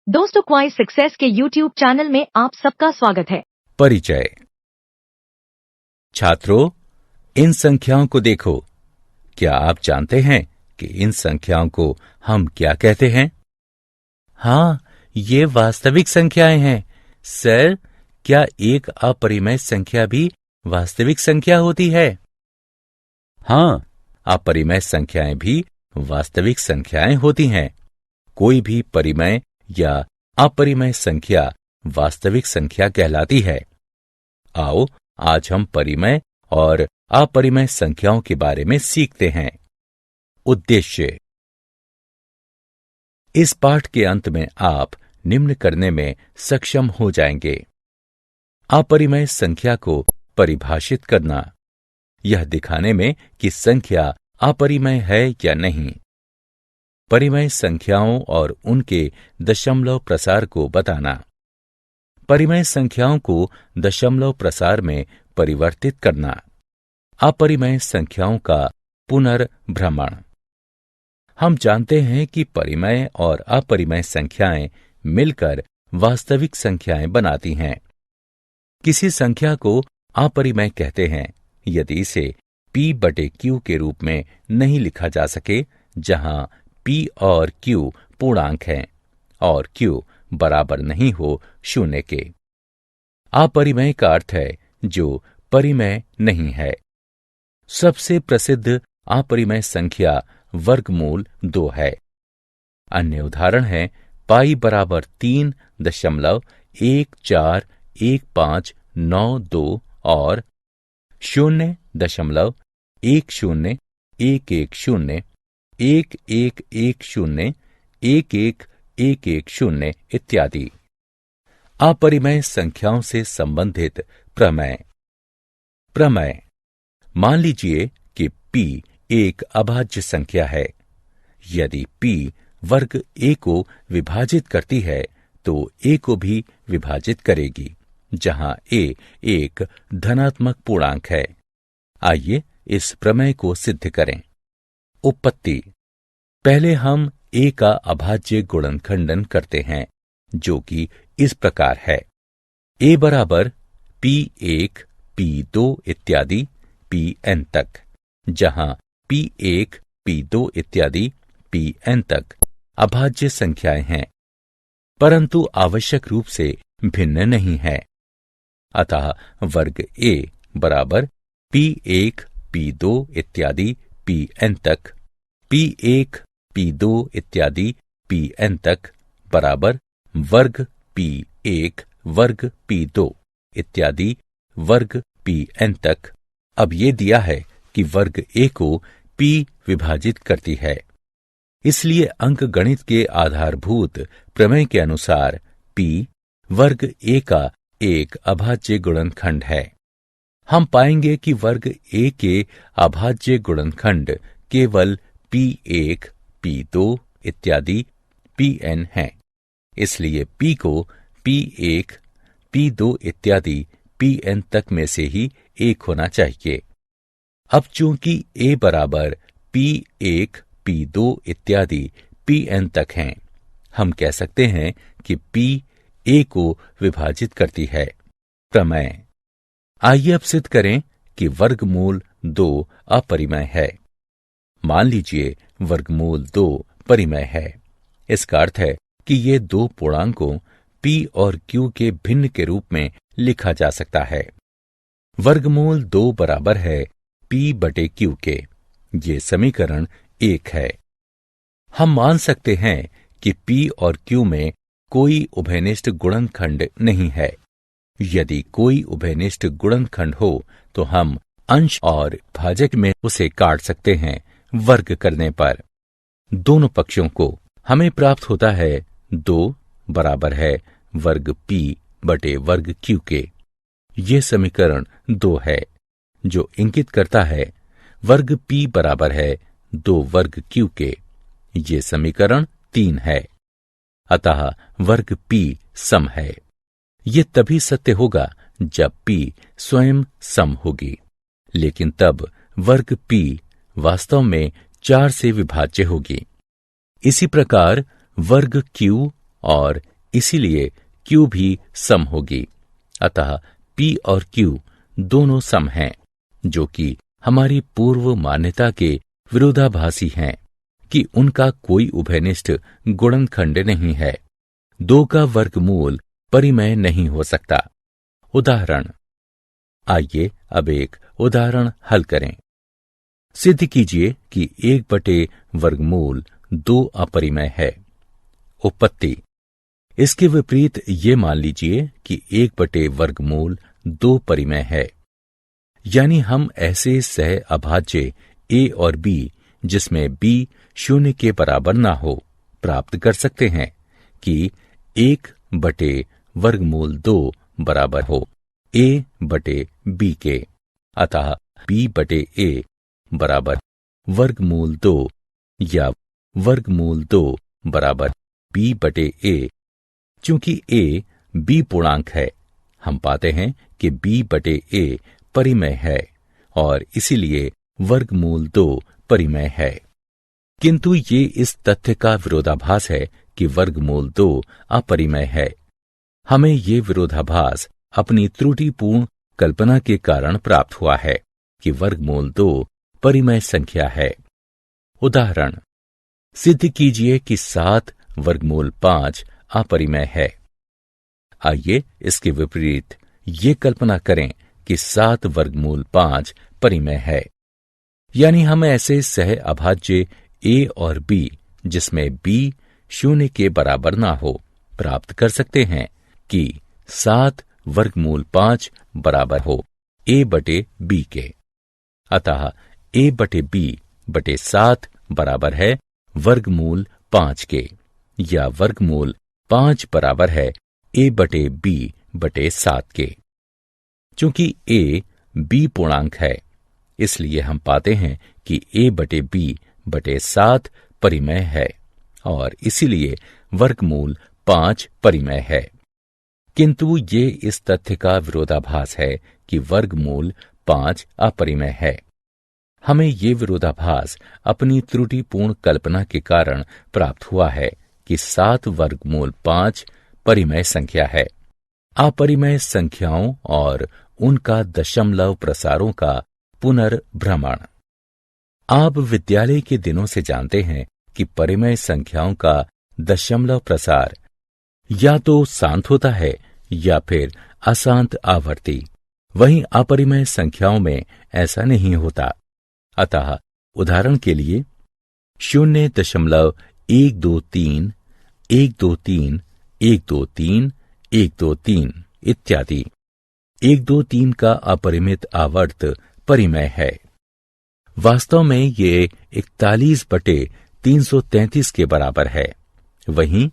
दोस्तों, क्वाइस सक्सेस के YouTube channel में आप सबका स्वागत है। परिचय। छात्रों, इन संख्याओं को देखो। क्या आप जानते हैं कि इन संख्याओं को हम क्या कहते हैं? हाँ, ये वास्तविक संख्याएं हैं। सर, क्या एक अपरिमेय संख्या भी वास्तविक संख्या होती है? हाँ, अपरिमेय संख्याएं भी वास्तविक संख्याएं होती हैं। कोई भी परिमेय या अपरिमेय संख्या वास्तविक संख्या कहलाती है। आओ, आज हम परिमेय और अपरिमेय संख्याओं के बारे में सीखते हैं। उद्देश्य। इस पाठ के अंत में आप निम्न करने में सक्षम हो जाएंगे। अपरिमेय संख्या को परिभाषित करना, यह दिखाने में कि संख्या अपरिमेय है या नहीं। परिमेय संख्याओं और उनके दशमलव प्रसार को बताना। परिमेय संख्याओं को दशमलव प्रसार में परिवर्तित करना। अपरिमेय संख्याओं का पुनर्भ्रमण। हम जानते हैं कि परिमेय और अपरिमेय संख्याएं मिलकर वास्तविक संख्याएं बनाती हैं। किसी संख्या को अपरिमेय कहते हैं यदि इसे P/Q के रूप में नहीं लिखा जा सके, जहां P और Q पूर्णांक हैं और Q बराबर नहीं हो 0 के। अपरिमेय का अर्थ है जो परिमेय नहीं है। सबसे प्रसिद्ध अपरिमेय संख्या वर्गमूल 2 है। अन्य उदाहरण है पाई बराबर 3.141592 और 0.101110 1110 111110 इत्यादि। अपरिमेय संख्याओं से संबंधित प्रमेय। प्रमेय। मान लीजिए कि P एक अभाज्य संख्या है। यदि P वर्ग A को विभाजित करती है तो A को भी विभाजित करेगी, जहां A एक धनात्मक पूर्णांक है। आइए इस प्रमेय को सिद्ध करें। उत्पत्ति। पहले हम A का अभाज्य गुणनखंडन करते हैं, जो कि इस प्रकार है। A बराबर P1, P2 इत्यादि Pn तक, जहां P1, P2 इत्यादि Pn तक अभाज्य संख्याएं हैं, परंतु आवश्यक रूप से भिन्न नहीं है। अतः वर्ग A बराबर P1, P2 इत्यादि Pn तक, P1, P2 इत्यादि Pn तक बराबर वर्ग P1 वर्ग P2 इत्यादि वर्ग Pn तक। अब ये दिया है कि वर्ग A को P विभाजित करती है, इसलिए अंकगणित के आधारभूत प्रमेय के अनुसार P वर्ग A का एक अभाज्य गुणनखंड है। हम पाएंगे कि वर्ग A के अभाज्य गुणनखंड केवल P1, P2 इत्यादि Pn हैं। इसलिए P को P1, P2 इत्यादि Pn तक में से ही एक होना चाहिए। अब चूंकि A बराबर P1, P2 इत्यादि Pn तक हैं, हम कह सकते हैं कि P A को विभाजित करती है। प्रमेय। आइए अब सिद्ध करें कि वर्गमूल 2 अपरिमेय है। मान लीजिए वर्गमूल 2 परिमेय है। इसका अर्थ है कि ये दो पूर्णांकों P और Q के भिन्न के रूप में लिखा जा सकता है। वर्गमूल 2 बराबर है P/Q के। ये समीकरण 1 है। हम मान सकते हैं कि P और Q में कोई उभयनिष्ठ गुणनखंड नहीं है। यदि कोई उभयनिष्ठ गुणनखंड हो तो हम अंश और भाजक में उसे काट सकते हैं। वर्ग करने पर दोनों पक्षों को हमें प्राप्त होता है 2 बराबर है वर्ग P बटे वर्ग Q के। ये समीकरण 2 है, जो इंगित करता है वर्ग P बराबर है 2 वर्ग Q के। ये समीकरण 3 है। अतः वर्ग P सम है। ये तभी सत्य होगा जब P स्वयं सम होगी, लेकिन तब वर्ग P वास्तव में 4 से विभाज्य होगी। इसी प्रकार वर्ग Q और इसीलिए Q भी सम होगी। अतः P और Q दोनों सम हैं, जो कि हमारी पूर्व मान्यता के विरोधाभासी हैं कि उनका कोई उभयनिष्ठ गुणनखंड नहीं है। दो का वर्गमूल परिमेय नहीं हो सकता। उदाहरण। आइए अब एक उदाहरण हल करें। सिद्ध कीजिए कि 1/वर्गमूल 2 अपरिमेय है। उपपत्ति। इसके विपरीत ये मान लीजिए कि 1/वर्गमूल 2 परिमेय है। यानी हम ऐसे सह अभाज्य a और b जिसमें b 0 के बराबर ना हो प्राप्त कर सकते हैं कि 1/वर्गमूल 2 बराबर हो a/b के। अतः b/a बराबर वर्गमूल 2 या वर्गमूल 2 बराबर b/a। चूंकि a b पूर्णांक है, हम पाते हैं कि b/a परिमेय है और इसीलिए वर्गमूल 2 परिमेय है। किंतु ये इस तथ्य का विरोधाभास है कि वर्गमूल 2 अपरिमेय है। हमें ये विरोधाभास अपनी त्रुटिपूर्ण कल्पना के कारण प्राप्त हुआ है कि वर्गमूल 2 परिमेय संख्या है। उदाहरण। सिद्ध कीजिए कि 7 वर्गमूल 5 अपरिमेय है। आइए इसके विपरीत ये कल्पना करें कि 7 वर्गमूल 5 परिमेय है। यानी हम ऐसे सह अभाज्य a और b जिसमें b 0 के बराबर ना हो प्राप्त कर सकते हैं कि 7 वर्गमूल 5 बराबर हो a/b के। अतः a/b/7 बराबर है वर्गमूल 5 के, या वर्गमूल 5 बराबर है a/b/7 के। चूंकि a b पूर्णांक है, इसलिए हम पाते हैं कि a/b/7 परिमेय है और इसीलिए वर्गमूल 5 परिमेय है। किंतु ये इस तथ्य का विरोधाभास है कि वर्गमूल 5 अपरिमेय है। हमें ये विरोधाभास अपनी त्रुटिपूर्ण कल्पना के कारण प्राप्त हुआ है कि 7 वर्गमूल 5 परिमेय संख्या है। अपरिमेय संख्याओं और उनका दशमलव प्रसारों का पुनर्भ्रमण। आप विद्यालय के दिनों से जानते हैं कि परिमेय संख्याओं का दशमलव प्रसार या तो शांत होता है या फिर अशांत आवर्ती। वहीं अपरिमेय संख्याओं में ऐसा नहीं होता। अतः उदाहरण के लिए 0.123, 123, 123, 123 इत्यादि। 123 का अपरिमित आवर्त परिमेय है। वास्तव में ये 41/333 के बराबर है। वहीं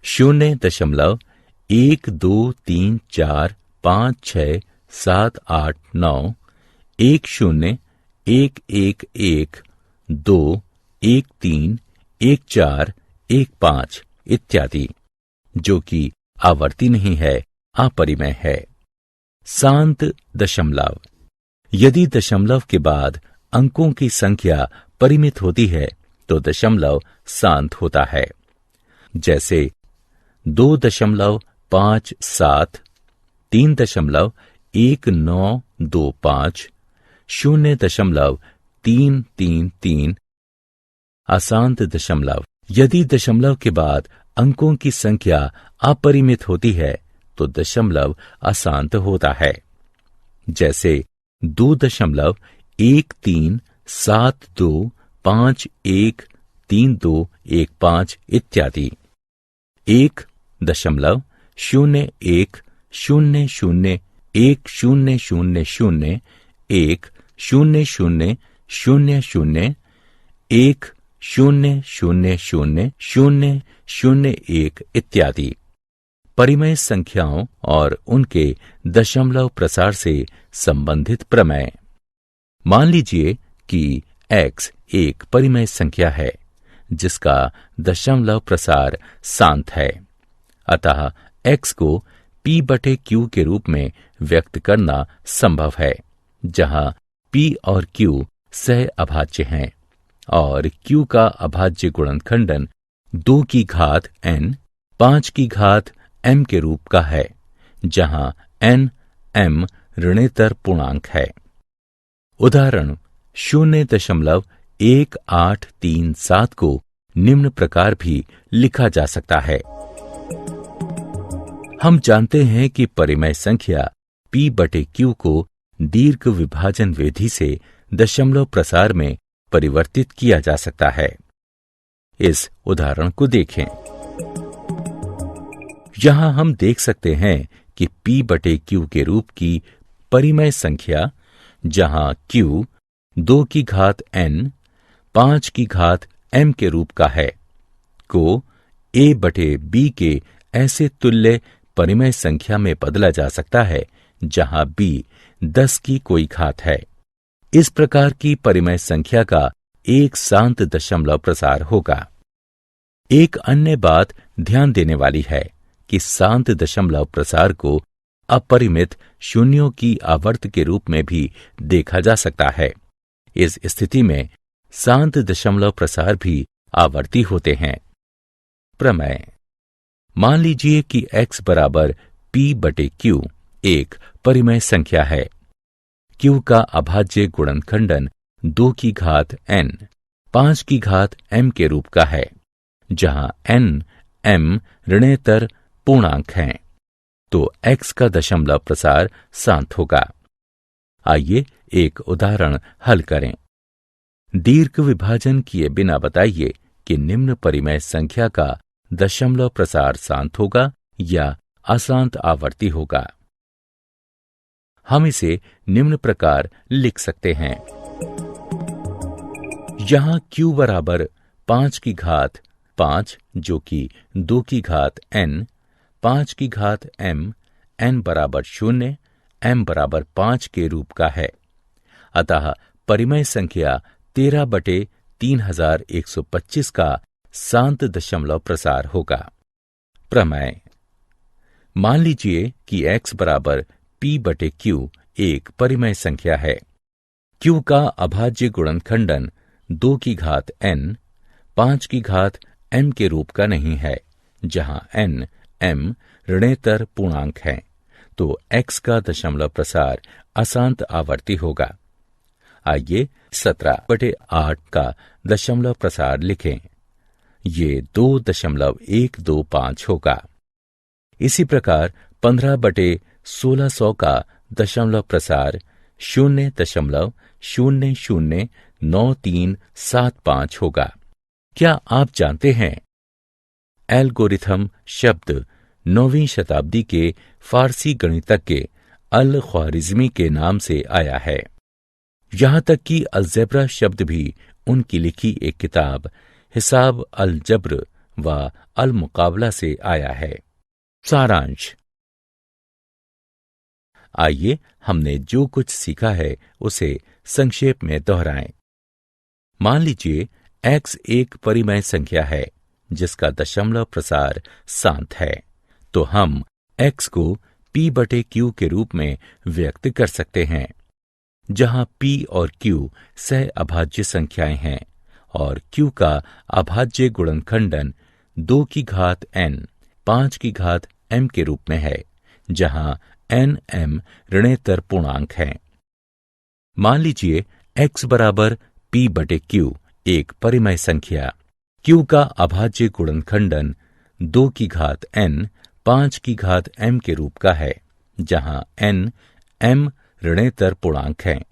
0.123456789 10 111 2 13 14 15 इत्यादि, जो कि आवर्ती नहीं है, अपरिमेय है। शांत दशमलव। यदि दशमलव के बाद अंकों की संख्या परिमित होती है तो दशमलव शांत होता है। जैसे 2.57, 3.1925, 0.333 अशांत दशमलव। यदि दशमलव के बाद अंकों की संख्या अपरिमित होती है तो दशमलव अशांत होता है। जैसे 2.72513215 इत्यादि। 1.01001001000 1000001 इत्यादि परिमेय संख्याओं और उनके दशमलव प्रसार से संबंधित प्रमेय। मान लीजिए कि x एक परिमेय संख्या है जिसका दशमलव प्रसार शांत है। अतः x को p/q के रूप में व्यक्त करना संभव है, जहां p और q सह अभाज्य हैं और q का अभाज्य गुणनखंडन 2 की घात n 5 की घात m के रूप का है, जहां n m ऋणेतर पूर्णांक है। उदाहरण 0.1837 को निम्न प्रकार भी लिखा जा सकता है। हम जानते हैं कि परिमेय संख्या p/q को दीर्घ विभाजन विधि से दशमलव प्रसार में परिवर्तित किया जा सकता है। इस उदाहरण को देखें। यहां हम देख सकते हैं कि p/q के रूप की परिमेय संख्या, जहां q 2 की घात n 5 की घात m के रूप का है, को a/b के ऐसे तुल्य परिमेय संख्या में बदला जा सकता है जहां b 10 की कोई घात है। इस प्रकार की परिमेय संख्या का एक शांत दशमलव प्रसार होगा। एक अन्य बात ध्यान देने वाली है कि शांत दशमलव प्रसार को अपरिमित शून्यों की आवर्त के रूप में भी देखा जा सकता है। इस स्थिति में शांत दशमलव प्रसार भी आवर्ती होते हैं। प्रमेय। मान लीजिए कि x बराबर p/q एक परिमेय संख्या है। q का अभाज्य गुणनखंडन 2 की घात n 5 की घात m के रूप का है, जहां n m ऋणेतर पूर्णांक हैं, तो x का दशमलव प्रसार शांत होगा। आइए एक उदाहरण हल करें। दीर्घ विभाजन किए बिना बताइए कि निम्न परिमेय संख्या का दशमलव प्रसार शांत होगा या अशांत आवर्ती होगा। हम इसे निम्न प्रकार लिख सकते हैं। यहां q बराबर 5 की घात 5 जो कि 2 की घात n 5 की घात m n बराबर 0 m बराबर 5 के रूप का है। अतः परिमेय संख्या 13/3125 का शांत दशमलव प्रसार होगा। प्रमेय। मान लीजिए कि x बराबर p/q एक परिमेय संख्या है। q का अभाज्य गुणनखंडन 2 की घात n 5 की घात m के रूप का नहीं है, जहां n m ऋणेतर पूर्णांक है, तो x का दशमलव प्रसार अशांत आवर्ती होगा। आइए 17/8 का दशमलव प्रसार लिखें। ये 2.125 होगा। इसी प्रकार 15/1600 का दशमलव प्रसार 0.009375 होगा। क्या आप जानते हैं, एल्गोरिथम शब्द 9वीं शताब्दी के फारसी गणितज्ञ अल ख्वारिज़मी के नाम से आया है। यहां तक कि अलजेब्रा शब्द भी उनकी लिखी एक किताब हिसाब अल जब्र व अल मुकाबला से आया है। सारांश। आइए हमने जो कुछ सीखा है उसे संक्षेप में दोहराएं। मान लीजिए x एक परिमेय संख्या है जिसका दशमलव प्रसार शांत है, तो हम x को p/q के रूप में व्यक्त कर सकते हैं, जहां p और q सह अभाज्य संख्याएं हैं और q का अभाज्य गुणनखंडन 2 की घात n 5 की घात m के रूप में है, जहां n m ऋणेतर पूर्णांक हैं। मान लीजिए x बराबर p/q एक परिमेय संख्या, q का अभाज्य गुणनखंडन 2 की घात n 5 की घात m के रूप का है, जहां n m ऋणेतर पूर्णांक हैं,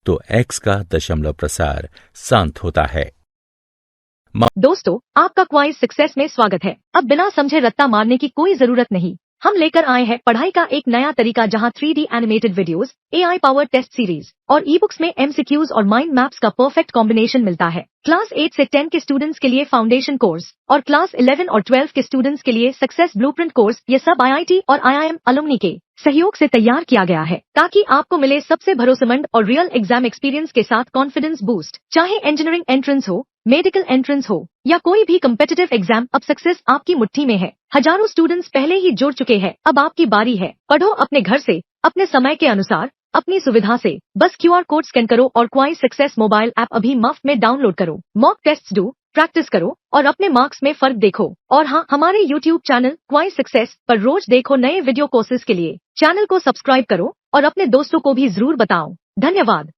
तो x का दशमलव प्रसार शांत होता है। दोस्तों, आपका क्वाइज सक्सेस में स्वागत है। अब बिना समझे रट्टा मारने की कोई जरूरत नहीं। हम लेकर आए हैं पढ़ाई का एक नया तरीका, जहां 3D animated videos, AI power test series और ई बुक्स में MCQs और माइंड मैप्स का परफेक्ट कॉम्बिनेशन मिलता है। क्लास 8 से 10 के स्टूडेंट्स के लिए फाउंडेशन कोर्स और क्लास 11 और 12 के स्टूडेंट्स के लिए सक्सेस ब्लूप्रिंट कोर्स, ये सब IIT और IIM अलुमनी के सहयोग से तैयार किया गया है, ताकि आपको मिले सबसे भरोसेमंद और रियल एग्जाम एक्सपीरियंस के साथ कॉन्फिडेंस बूस्ट। चाहे इंजीनियरिंग एंट्रेंस हो, मेडिकल एंट्रेंस हो या कोई भी कम्पिटिटिव एग्जाम, अब सक्सेस आपकी मुट्ठी में है। हजारों स्टूडेंट्स पहले ही जुड़ चुके हैं, अब आपकी बारी है। पढ़ो अपने घर से, अपने समय के अनुसार, अपनी सुविधा से। बस QR कोड स्कैन करो और क्वाइज सक्सेस मोबाइल ऐप अभी मुफ्त में डाउनलोड करो। मॉक टेस्ट्स डू प्रैक्टिस करो और अपने मार्क्स में फर्क देखो। और हाँ, हमारे YouTube चैनल क्वाइज सक्सेस पर रोज देखो नए वीडियो कोर्सेज के लिए चैनल को सब्सक्राइब करो और अपने दोस्तों को भी जरूर बताओ। धन्यवाद।